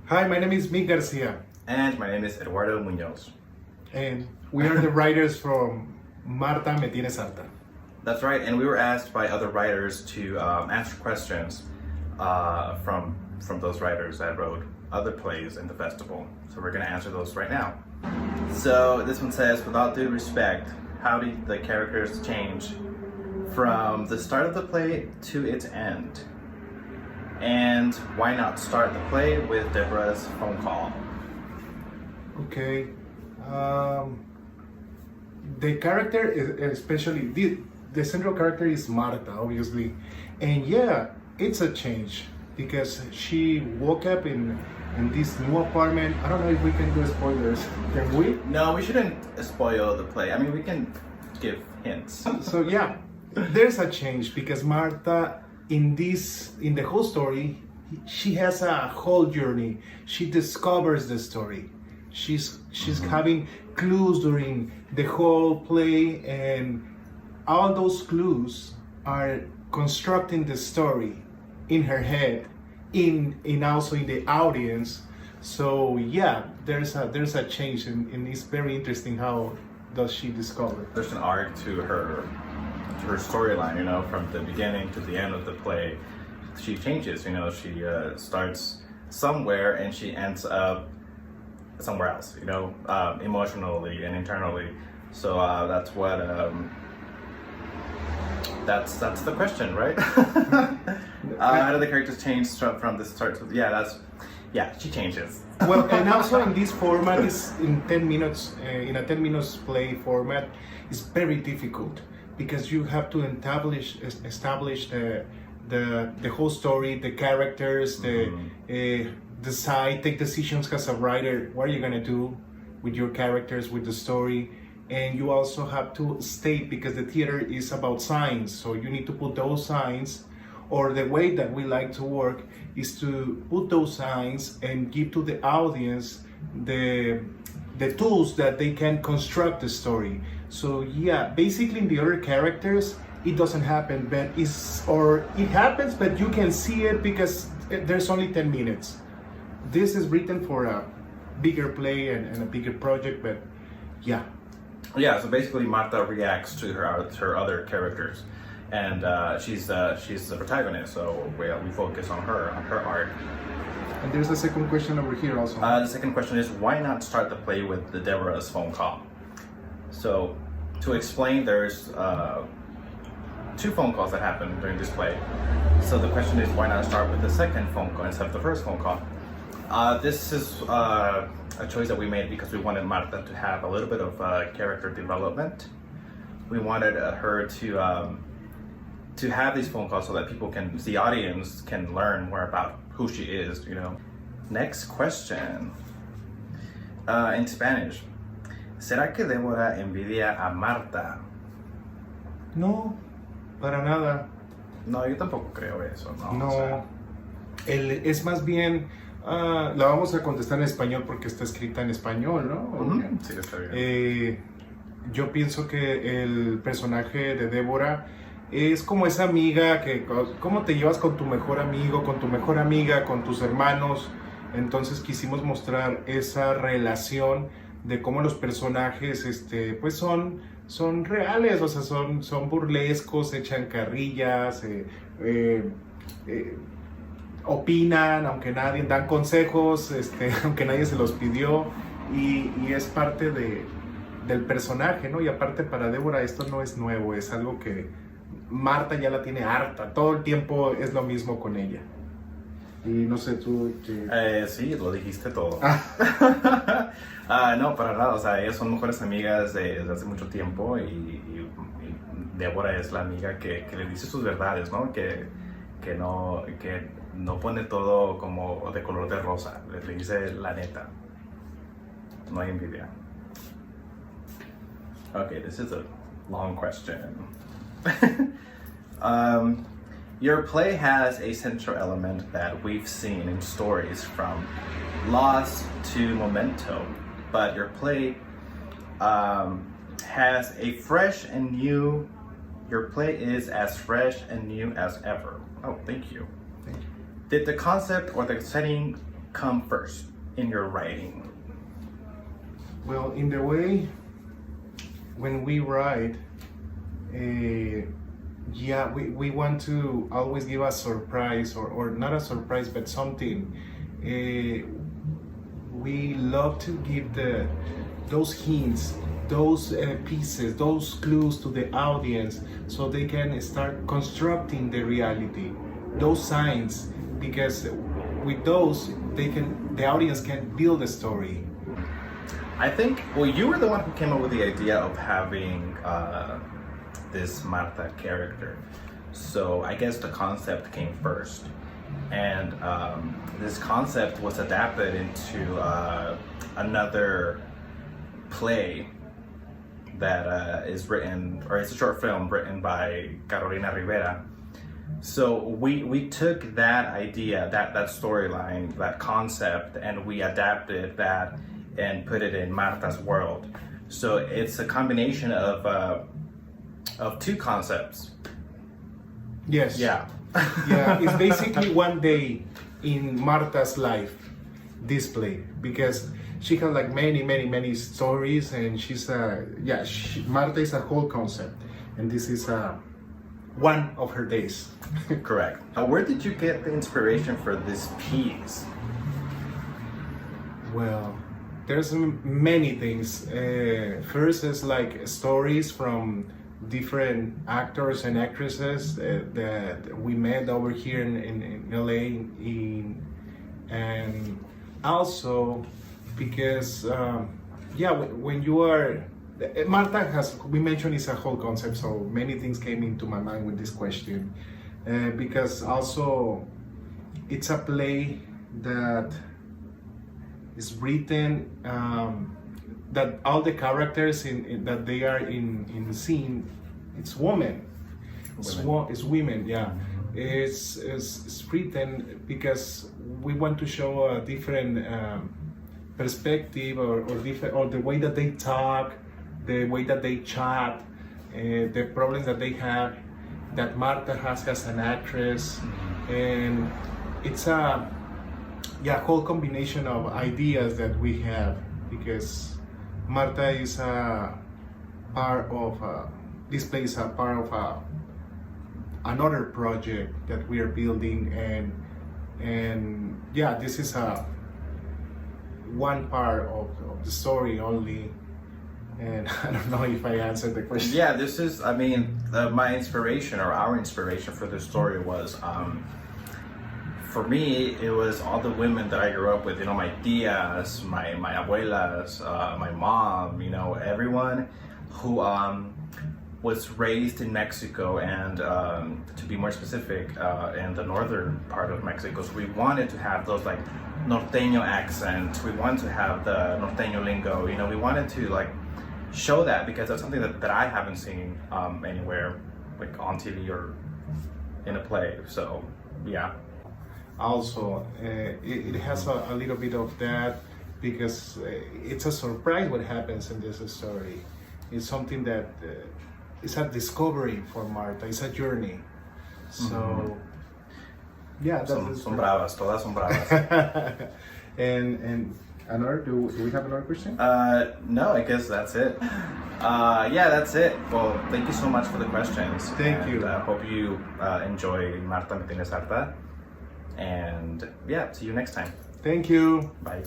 Hi, my name is Mick García, And my name is Eduardo Muñoz. and we are the writers from Marta Me Tienes Harta. That's right, and we were asked by other writers to answer questions from those writers that wrote other plays in the festival. So we're going to answer those right now. So this one says, with all due respect, how did the characters change from the start of the play to its end? And why not start the play with Deborah's phone call? Okay. The character, especially the central character, is Marta, obviously, and yeah, it's a change because she woke up in this new apartment. I don't know if we can do spoilers. Can we? No, we shouldn't spoil the play. I mean, we can give hints. So yeah, there's a change because Marta in the whole story, she has a whole journey. She discovers the story. She's having clues during the whole play, and all those clues are constructing the story in her head, in also in the audience. So yeah, there's a change, and it's very interesting how does she discover. There's an arc to her storyline, you know, from the beginning to the end of the play. She changes, you know, she starts somewhere and she ends up somewhere else, you know, emotionally and internally. So that's what that's the question, right? How do the characters change from the start to she changes. Well, and also in this format, is in 10 minutes, in a 10 minutes play format, is very difficult because you have to establish the whole story, the characters, decide, take decisions as a writer. What are you gonna do with your characters, with the story? And you also have to state, because the theater is about signs, so you need to put those signs, or the way that we like to work is to put those signs and give to the audience the tools that they can construct the story. So yeah, basically in the other characters, it doesn't happen, but it happens, but you can see it because there's only 10 minutes. This is written for a bigger play and a bigger project, but yeah. Yeah, so basically Marta reacts to her other characters, and she's the protagonist. So we focus on her arc. And there's a second question over here also. The second question is, why not start the play with the Deborah's phone call? So to explain, there's two phone calls that happen during this play. So the question is, why not start with the second phone call instead of the first phone call? This is a choice that we made because we wanted Marta to have a little bit of character development. We wanted her to have these phone calls so that the audience can learn more about who she is, you know. Next question. In Spanish. ¿Será que Débora envidia a Marta? No, para nada. No, yo tampoco creo eso, ¿no? No, O sea, es más bien, la vamos a contestar en español porque está escrita en español, ¿no? sí, está bien. Yo pienso que el personaje de Débora es como esa amiga que, cómo te llevas con tu mejor amigo, con tu mejor amiga, con tus hermanos. Entonces quisimos mostrar esa relación de cómo los personajes, pues son reales, o sea, son burlescos, echan carrillas, opinan, aunque nadie, dan consejos, aunque nadie se los pidió, y es parte del personaje, ¿no? Y aparte para Débora esto no es nuevo, es algo que Marta ya la tiene harta, todo el tiempo es lo mismo con ella. Y no sé, tú... Sí, lo dijiste todo. No, para nada, o sea, ellas son mejores amigas desde hace mucho tiempo y Débora es la amiga que le dice sus verdades, ¿no? Que no pone todo como de color de rosa, le dice la neta. No hay envidia. Okay, this is a long question. Your play has a central element that we've seen in stories from Lost to Memento, but your play has a fresh and new. Your play is as fresh and new as ever. Oh, thank you. Thank you. Did the concept or the setting come first in your writing? Well, in the way, when we write, we want to always give a surprise, or not a surprise, but something. We love to give those hints, those pieces, those clues to the audience, so they can start constructing the reality, those signs, because with those the audience can build a story. I think, well, you were the one who came up with the idea of having this Marta character. So I guess the concept came first. And this concept was adapted into another play that is written, or it's a short film written by Carolina Rivera. So we took that idea, that storyline, that concept, and we adapted that and put it in Marta's world. So it's a combination of two concepts. Yes. Yeah. Yeah, it's basically one day in Marta's life, this play, because she has like many stories, and she's Marta is a whole concept, and this is one of her days. Correct. Where did you get the inspiration for this piece? Well, there's many things. First is like stories from different actors and actresses that we met over here in LA, and also because when you are Marta has, we mentioned, it's a whole concept, so many things came into my mind with this question, because also it's a play that is written that all the characters that they are in the scene, it's women. It's women, yeah. It's written because we want to show a different perspective, or the way that they talk, the way that they chat, the problems that they have, that Marta has as an actress, and it's a whole combination of ideas that we have, because Marta is a part of this play is a part of another project that we are building, and this is one part of the story only, and I don't know if I answered the question. Yeah, this is, I mean, my inspiration, or our inspiration for this story was, for me, it was all the women that I grew up with, my tias, my abuelas, my mom, everyone who was raised in Mexico, and to be more specific, in the northern part of Mexico. So we wanted to have those like norteño accents, we wanted to have the norteño lingo, we wanted to show that, because that's something that I haven't seen anywhere, like on TV or in a play. So yeah. Also, it has a little bit of that, because it's a surprise what happens in this story. It's something that it's a discovery for Marta. It's a journey. So, yeah, son bravas, todas son bravas. and another, do we have another question? No, I guess that's it. That's it. Well, thank you so much for the questions. Thank you. I hope you enjoy Marta, TIENES HARTA. And see you next time. Thank you. Bye.